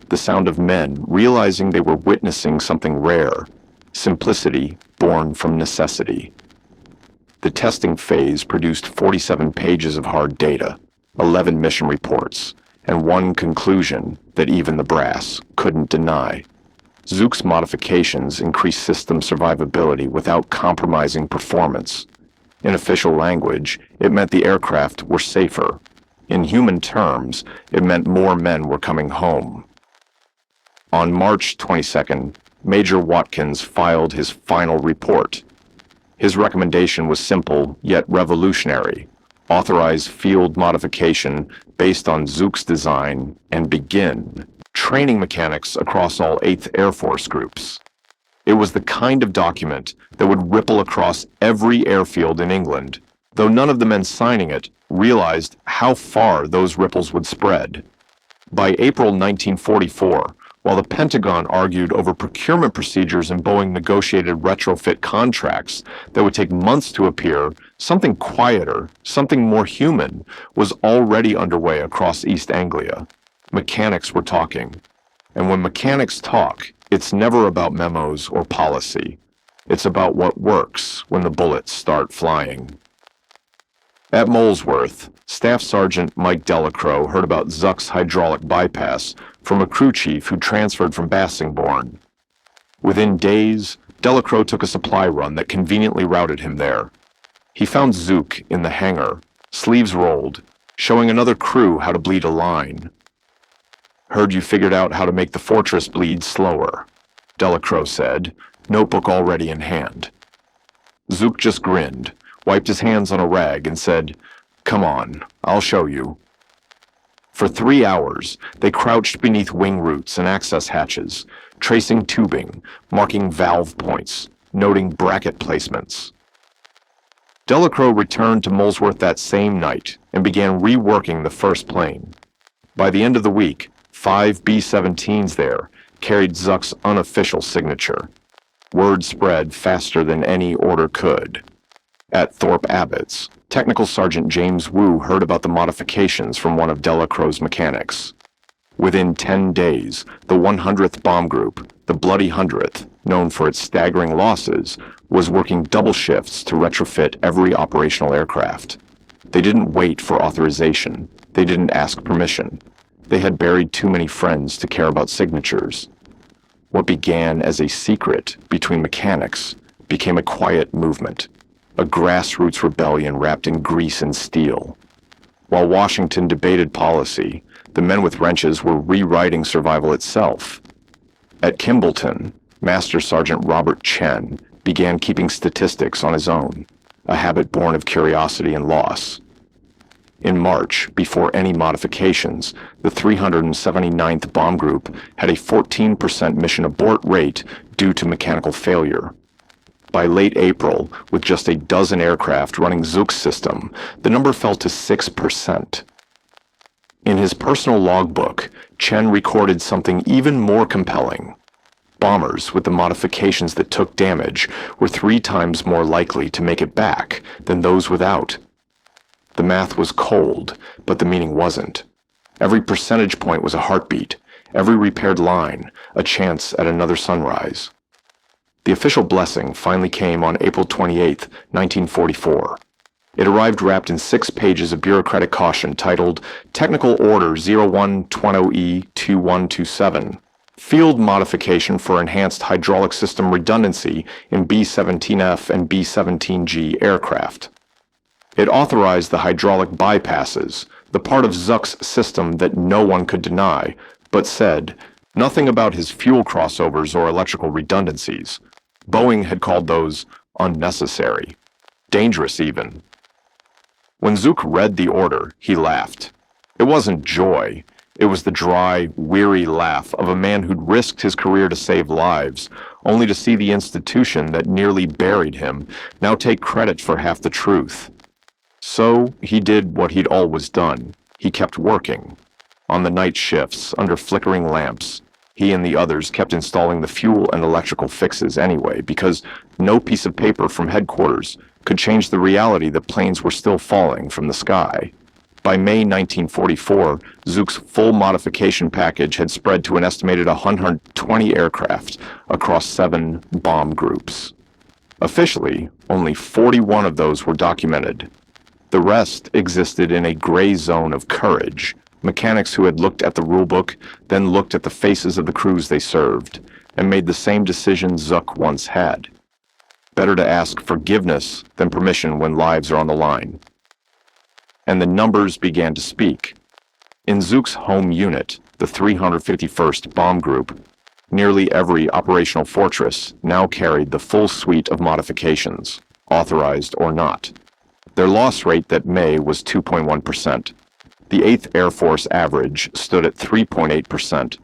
the sound of men realizing they were witnessing something rare, simplicity born from necessity. The testing phase produced 47 pages of hard data, 11 mission reports, and one conclusion that even the brass couldn't deny. Zook's modifications increased system survivability without compromising performance. In official language, it meant the aircraft were safer. In human terms, it meant more men were coming home. On March 22nd, Major Watkins filed his final report. His recommendation was simple yet revolutionary: authorize field modification based on Zook's design and begin training mechanics across all 8th Air Force groups. It was the kind of document that would ripple across every airfield in England, though none of the men signing it realized how far those ripples would spread. By April 1944, while the Pentagon argued over procurement procedures and Boeing negotiated retrofit contracts that would take months to appear, something quieter, something more human, was already underway across East Anglia. Mechanics were talking. And when mechanics talk, it's never about memos or policy. It's about what works when the bullets start flying. At Molesworth, Staff Sergeant Mike Delacroix heard about Zuck's hydraulic bypass from a crew chief who transferred from Bassingbourn. Within days, Delacroix took a supply run that conveniently routed him there. He found Zook in the hangar, sleeves rolled, showing another crew how to bleed a line. "Heard you figured out how to make the fortress bleed slower," Delacroix said, notebook already in hand. Zook just grinned, wiped his hands on a rag, and said, "Come on, I'll show you." For 3 hours, they crouched beneath wing roots and access hatches, tracing tubing, marking valve points, noting bracket placements. Delacroix returned to Molesworth that same night and began reworking the first plane. By the end of the week, 5 B-17s there carried Zuck's unofficial signature. Word spread faster than any order could. At Thorpe Abbott's, Technical Sergeant James Wu heard about the modifications from one of Delacroix's mechanics. Within 10 days, the 100th Bomb Group, the Bloody 100th, known for its staggering losses, was working double shifts to retrofit every operational aircraft. They didn't wait for authorization. They didn't ask permission. They had buried too many friends to care about signatures. What began as a secret between mechanics became a quiet movement. a grassroots rebellion wrapped in grease and steel. While Washington debated policy, the men with wrenches were rewriting survival itself. At Kimballton, Master Sergeant Robert Chen began keeping statistics on his own, a habit born of curiosity and loss. In March, before any modifications, the 379th Bomb Group had a 14% mission abort rate due to mechanical failure. By late April, with just a dozen aircraft running Zook's system, the number fell to 6%. In his personal logbook, Chen recorded something even more compelling. Bombers with the modifications that took damage were 3 times more likely to make it back than those without. The math was cold, but the meaning wasn't. Every percentage point was a heartbeat, every repaired line a chance at another sunrise. The official blessing finally came on April 28, 1944. It arrived wrapped in 6 pages of bureaucratic caution titled Technical Order 0120E2127, Field Modification for Enhanced Hydraulic System Redundancy in B-17F and B-17G aircraft. It authorized the hydraulic bypasses, the part of Zook's system that no one could deny, but said nothing about his fuel crossovers or electrical redundancies. Boeing had called those unnecessary, dangerous even. When Zook read the order, he laughed. It wasn't joy. It was the dry, weary laugh of a man who'd risked his career to save lives, only to see the institution that nearly buried him now take credit for half the truth. So he did what he'd always done. He kept working. On the night shifts, under flickering lamps, he and the others kept installing the fuel and electrical fixes anyway, because no piece of paper from headquarters could change the reality that planes were still falling from the sky. By May 1944, Zook's full modification package had spread to an estimated 120 aircraft across 7 bomb groups. Officially, only 41 of those were documented. The rest existed in a gray zone of courage, mechanics who had looked at the rulebook, then looked at the faces of the crews they served, and made the same decision Zook once had. Better to ask forgiveness than permission when lives are on the line. And the numbers began to speak. In Zook's home unit, the 351st Bomb Group, nearly every operational fortress now carried the full suite of modifications, authorized or not. Their loss rate that May was 2.1%. The 8th Air Force average stood at 3.8%.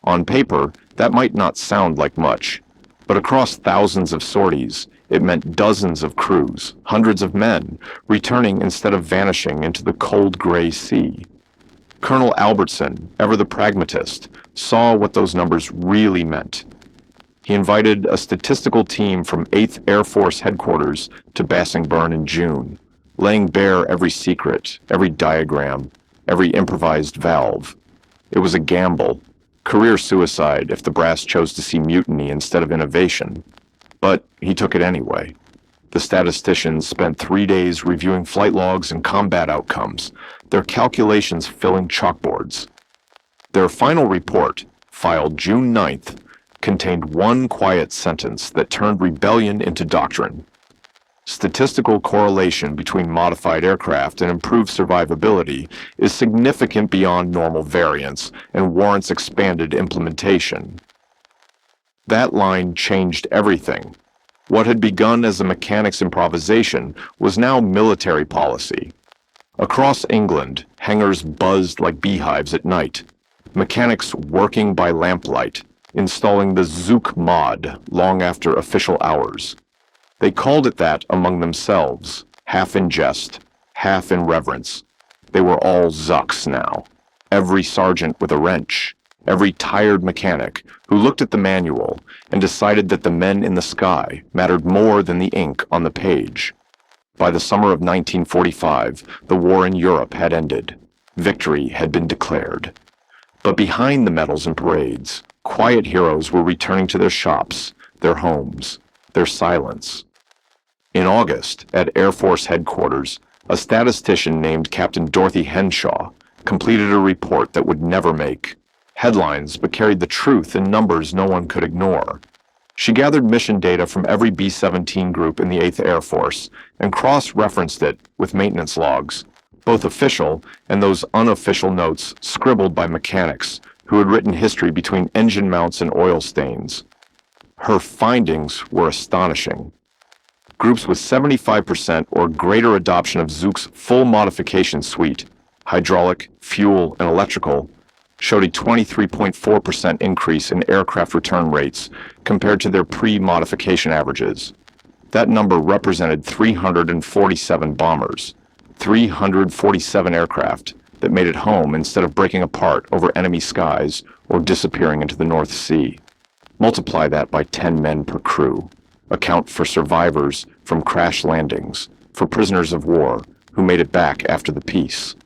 On paper, that might not sound like much, but across thousands of sorties, it meant dozens of crews, hundreds of men, returning instead of vanishing into the cold gray sea. Colonel Albertson, ever the pragmatist, saw what those numbers really meant. He invited a statistical team from 8th Air Force headquarters to Bassingbourn in June, laying bare every secret, every diagram, every improvised valve. It was a gamble, career suicide if the brass chose to see mutiny instead of innovation. But he took it anyway. The statisticians spent 3 days reviewing flight logs and combat outcomes, their calculations filling chalkboards. Their final report, filed June 9th, contained one quiet sentence that turned rebellion into doctrine. Statistical correlation between modified aircraft and improved survivability is significant beyond normal variance and warrants expanded implementation. That line changed everything. What had begun as a mechanic's improvisation was now military policy. Across England, hangars buzzed like beehives at night, mechanics working by lamplight, installing the Zook mod long after official hours. They called it that among themselves, half in jest, half in reverence. They were all Zucks now, every sergeant with a wrench, every tired mechanic who looked at the manual and decided that the men in the sky mattered more than the ink on the page. By the summer of 1945, the war in Europe had ended. Victory had been declared. But behind the medals and parades, quiet heroes were returning to their shops, their homes, their silence. In August, at Air Force headquarters, a statistician named Captain Dorothy Henshaw completed a report that would never make headlines but carried the truth in numbers no one could ignore. She gathered mission data from every B-17 group in the 8th Air Force and cross-referenced it with maintenance logs, both official and those unofficial notes scribbled by mechanics who had written history between engine mounts and oil stains. Her findings were astonishing. Groups with 75% or greater adoption of Zook's full modification suite, hydraulic, fuel, and electrical, showed a 23.4% increase in aircraft return rates compared to their pre-modification averages. That number represented 347 bombers, 347 aircraft that made it home instead of breaking apart over enemy skies or disappearing into the North Sea. Multiply that by 10 men per crew. Account for survivors from crash landings, for prisoners of war who made it back after the peace.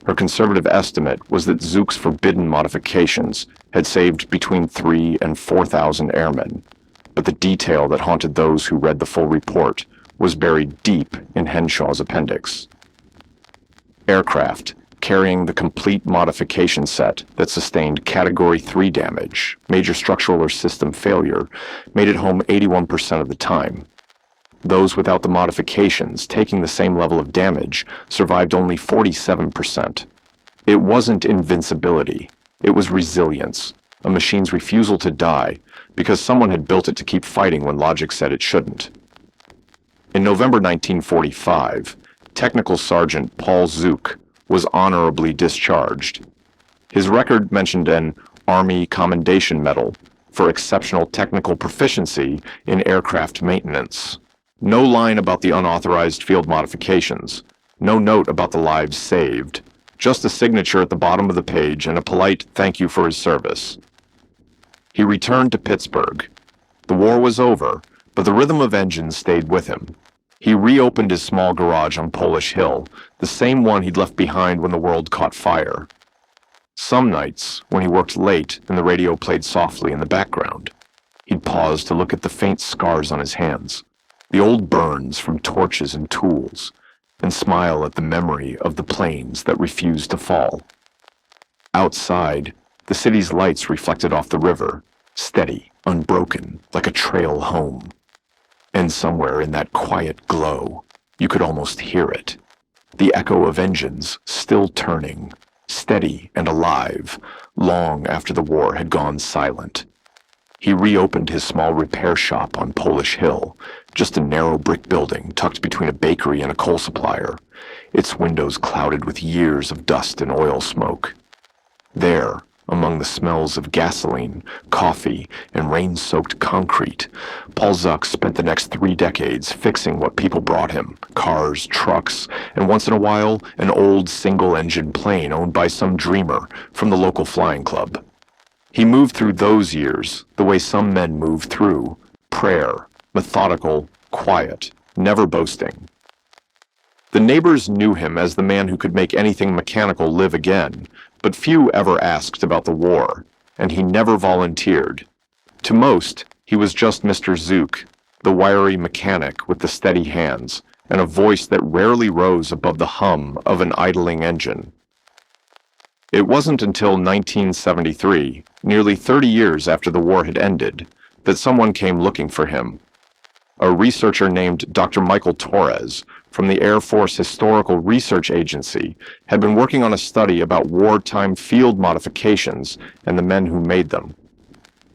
Her conservative estimate was that Zook's forbidden modifications had saved between 3,000 and 4,000 airmen, but the detail that haunted those who read the full report was buried deep in Henshaw's appendix. Aircraft carrying the complete modification set that sustained Category 3 damage, major structural or system failure, made it home 81% of the time. Those without the modifications, taking the same level of damage, survived only 47%. It wasn't invincibility. It was resilience, a machine's refusal to die because someone had built it to keep fighting when logic said it shouldn't. In November 1945, Technical Sergeant Paul Zook was honorably discharged. His record mentioned an Army Commendation Medal for exceptional technical proficiency in aircraft maintenance. No line about the unauthorized field modifications, no note about the lives saved, just a signature at the bottom of the page and a polite thank you for his service. He returned to Pittsburgh. The war was over, but the rhythm of engines stayed with him. He reopened his small garage on Polish Hill, the same one he'd left behind when the world caught fire. Some nights, when he worked late and the radio played softly in the background, he'd pause to look at the faint scars on his hands, the old burns from torches and tools, and smile at the memory of the planes that refused to fall. Outside, the city's lights reflected off the river, steady, unbroken, like a trail home. And somewhere in that quiet glow, you could almost hear it, the echo of engines still turning, steady and alive, long after the war had gone silent. He reopened his small repair shop on Polish Hill, just a narrow brick building tucked between a bakery and a coal supplier, its windows clouded with years of dust and oil smoke. There, among the smells of gasoline, coffee, and rain-soaked concrete, Paul Zuck spent the next 3 decades fixing what people brought him, cars, trucks, and once in a while, an old single-engine plane owned by some dreamer from the local flying club. He moved through those years the way some men move through, prayer, methodical, quiet, never boasting. The neighbors knew him as the man who could make anything mechanical live again, but few ever asked about the war, and he never volunteered. To most, he was just Mr. Zook, the wiry mechanic with the steady hands, and a voice that rarely rose above the hum of an idling engine. It wasn't until 1973, nearly 30 years after the war had ended, that someone came looking for him. A researcher named Dr. Michael Torres from the Air Force Historical Research Agency had been working on a study about wartime field modifications and the men who made them.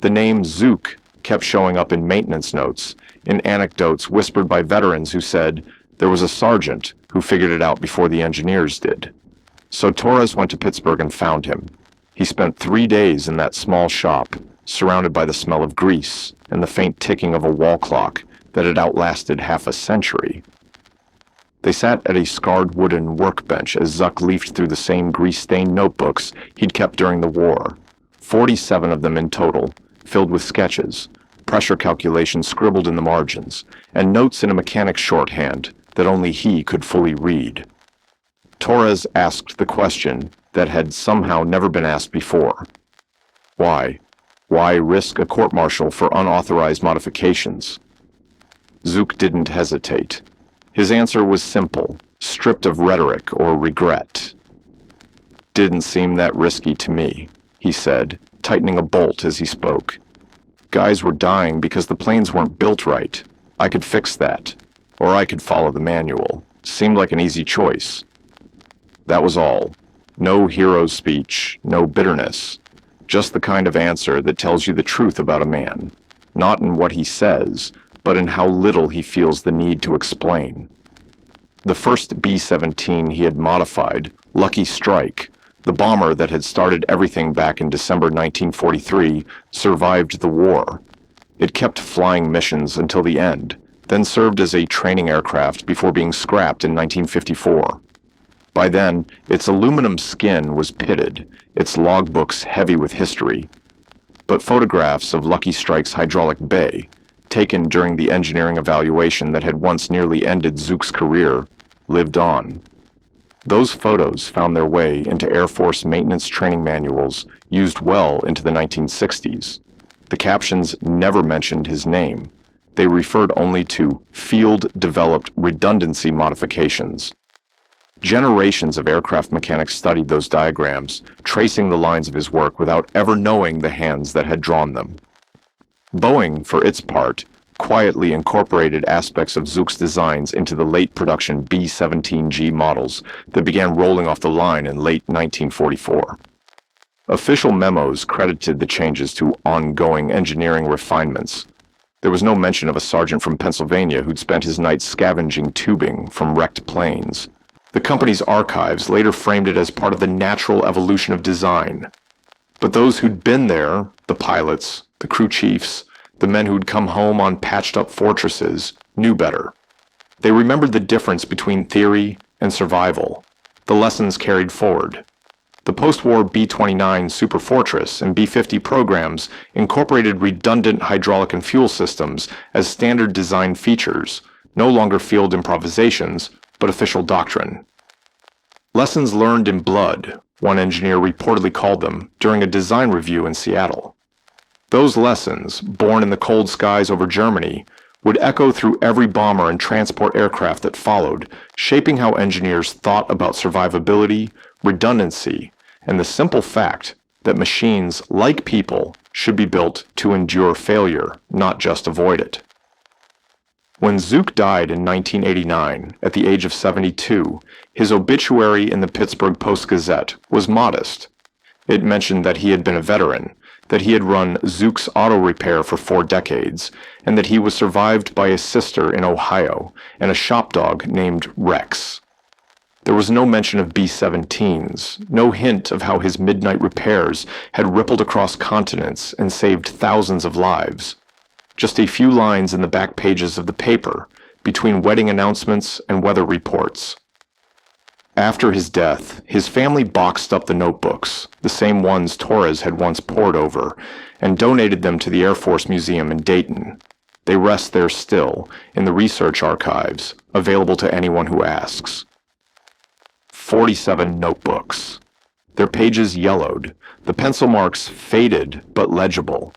The name Zook kept showing up in maintenance notes, in anecdotes whispered by veterans who said there was a sergeant who figured it out before the engineers did. So Torres went to Pittsburgh and found him. He spent 3 days in that small shop, surrounded by the smell of grease and the faint ticking of a wall clock that had outlasted half a century. They sat at a scarred wooden workbench as Zuck leafed through the same grease-stained notebooks he'd kept during the war, 47 of them in total, filled with sketches, pressure calculations scribbled in the margins, and notes in a mechanic's shorthand that only he could fully read. Torres asked the question that had somehow never been asked before. Why? Why risk a court-martial for unauthorized modifications? Zook didn't hesitate. His answer was simple, stripped of rhetoric or regret. Didn't seem that risky to me, he said, tightening a bolt as he spoke. Guys were dying because the planes weren't built right. I could fix that. Or I could follow the manual. Seemed like an easy choice. That was all. No hero speech, no bitterness. Just the kind of answer that tells you the truth about a man. Not in what he says, but in how little he feels the need to explain. The first B-17 he had modified, Lucky Strike, the bomber that had started everything back in December 1943, survived the war. It kept flying missions until the end, then served as a training aircraft before being scrapped in 1954. By then, its aluminum skin was pitted, its logbooks heavy with history. But photographs of Lucky Strike's hydraulic bay, taken during the engineering evaluation that had once nearly ended Zook's career, lived on. Those photos found their way into Air Force maintenance training manuals used well into the 1960s. The captions never mentioned his name. They referred only to field-developed redundancy modifications. Generations of aircraft mechanics studied those diagrams, tracing the lines of his work without ever knowing the hands that had drawn them. Boeing, for its part, quietly incorporated aspects of Zook's designs into the late production B-17G models that began rolling off the line in late 1944. Official memos credited the changes to ongoing engineering refinements. There was no mention of a sergeant from Pennsylvania who'd spent his nights scavenging tubing from wrecked planes. The company's archives later framed it as part of the natural evolution of design. But those who'd been there, the pilots, the crew chiefs, the men who'd come home on patched-up fortresses, knew better. They remembered the difference between theory and survival, the lessons carried forward. The post-war B-29 Superfortress and B-50 programs incorporated redundant hydraulic and fuel systems as standard design features, no longer field improvisations, but official doctrine. Lessons learned in blood, one engineer reportedly called them during a design review in Seattle. Those lessons, born in the cold skies over Germany, would echo through every bomber and transport aircraft that followed, shaping how engineers thought about survivability, redundancy, and the simple fact that machines, like people, should be built to endure failure, not just avoid it. When Zook died in 1989, at the age of 72, his obituary in the Pittsburgh Post-Gazette was modest. It mentioned that he had been a veteran, that he had run Zook's auto repair for 4 decades, and that he was survived by his sister in Ohio and a shop dog named Rex. There was no mention of B-17s, no hint of how his midnight repairs had rippled across continents and saved thousands of lives. Just a few lines in the back pages of the paper, between wedding announcements and weather reports. After his death, his family boxed up the notebooks, the same ones Torres had once pored over, and donated them to the Air Force Museum in Dayton. They rest there still, in the research archives, available to anyone who asks. 47 notebooks. Their pages yellowed, the pencil marks faded but legible.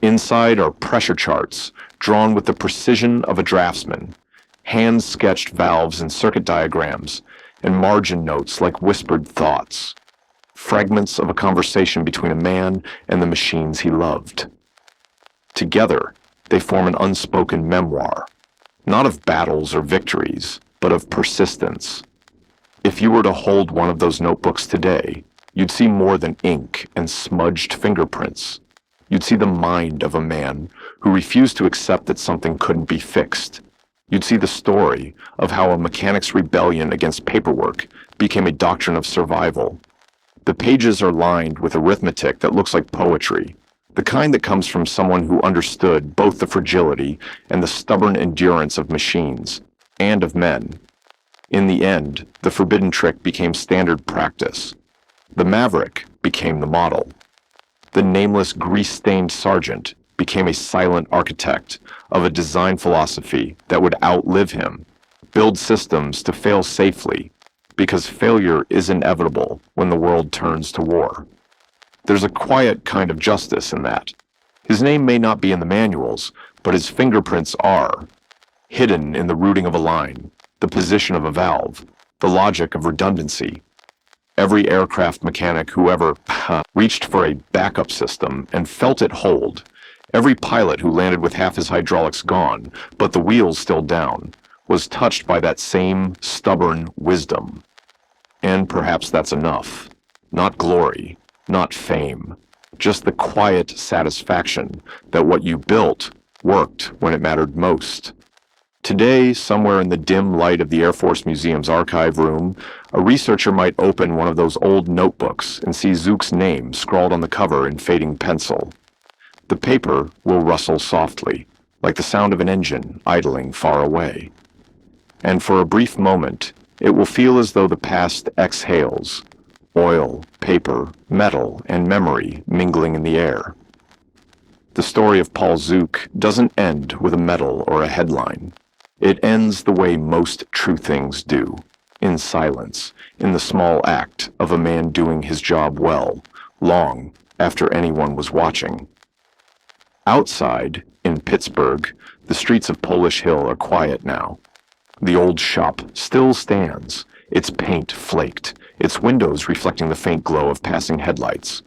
Inside are pressure charts, drawn with the precision of a draftsman, hand-sketched valves and circuit diagrams, and margin notes like whispered thoughts, fragments of a conversation between a man and the machines he loved. Together, they form an unspoken memoir, not of battles or victories, but of persistence. If you were to hold one of those notebooks today, you'd see more than ink and smudged fingerprints. You'd see the mind of a man who refused to accept that something couldn't be fixed. You'd see the story of how a mechanic's rebellion against paperwork became a doctrine of survival. The pages are lined with arithmetic that looks like poetry, the kind that comes from someone who understood both the fragility and the stubborn endurance of machines, and of men. In the end, the forbidden trick became standard practice. The Maverick became the model. The nameless grease-stained sergeant became a silent architect of a design philosophy that would outlive him, build systems to fail safely, because failure is inevitable when the world turns to war. There's a quiet kind of justice in that. His name may not be in the manuals, but his fingerprints are, hidden in the routing of a line, the position of a valve, the logic of redundancy. Every aircraft mechanic who ever reached for a backup system and felt it hold Every pilot who landed with half his hydraulics gone, but the wheels still down, was touched by that same stubborn wisdom. And perhaps that's enough. Not glory, not fame, just the quiet satisfaction that what you built worked when it mattered most. Today, somewhere in the dim light of the Air Force Museum's archive room, a researcher might open one of those old notebooks and see Zook's name scrawled on the cover in fading pencil. The paper will rustle softly, like the sound of an engine idling far away. And for a brief moment, it will feel as though the past exhales, oil, paper, metal, and memory mingling in the air. The story of Paul Zook doesn't end with a medal or a headline. It ends the way most true things do, in silence, in the small act of a man doing his job well, long after anyone was watching. Outside, in Pittsburgh, the streets of Polish Hill are quiet now. The old shop still stands, its paint flaked, its windows reflecting the faint glow of passing headlights.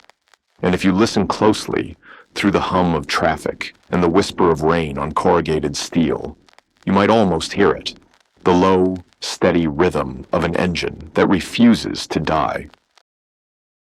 And if you listen closely, through the hum of traffic and the whisper of rain on corrugated steel, you might almost hear it, the low, steady rhythm of an engine that refuses to die.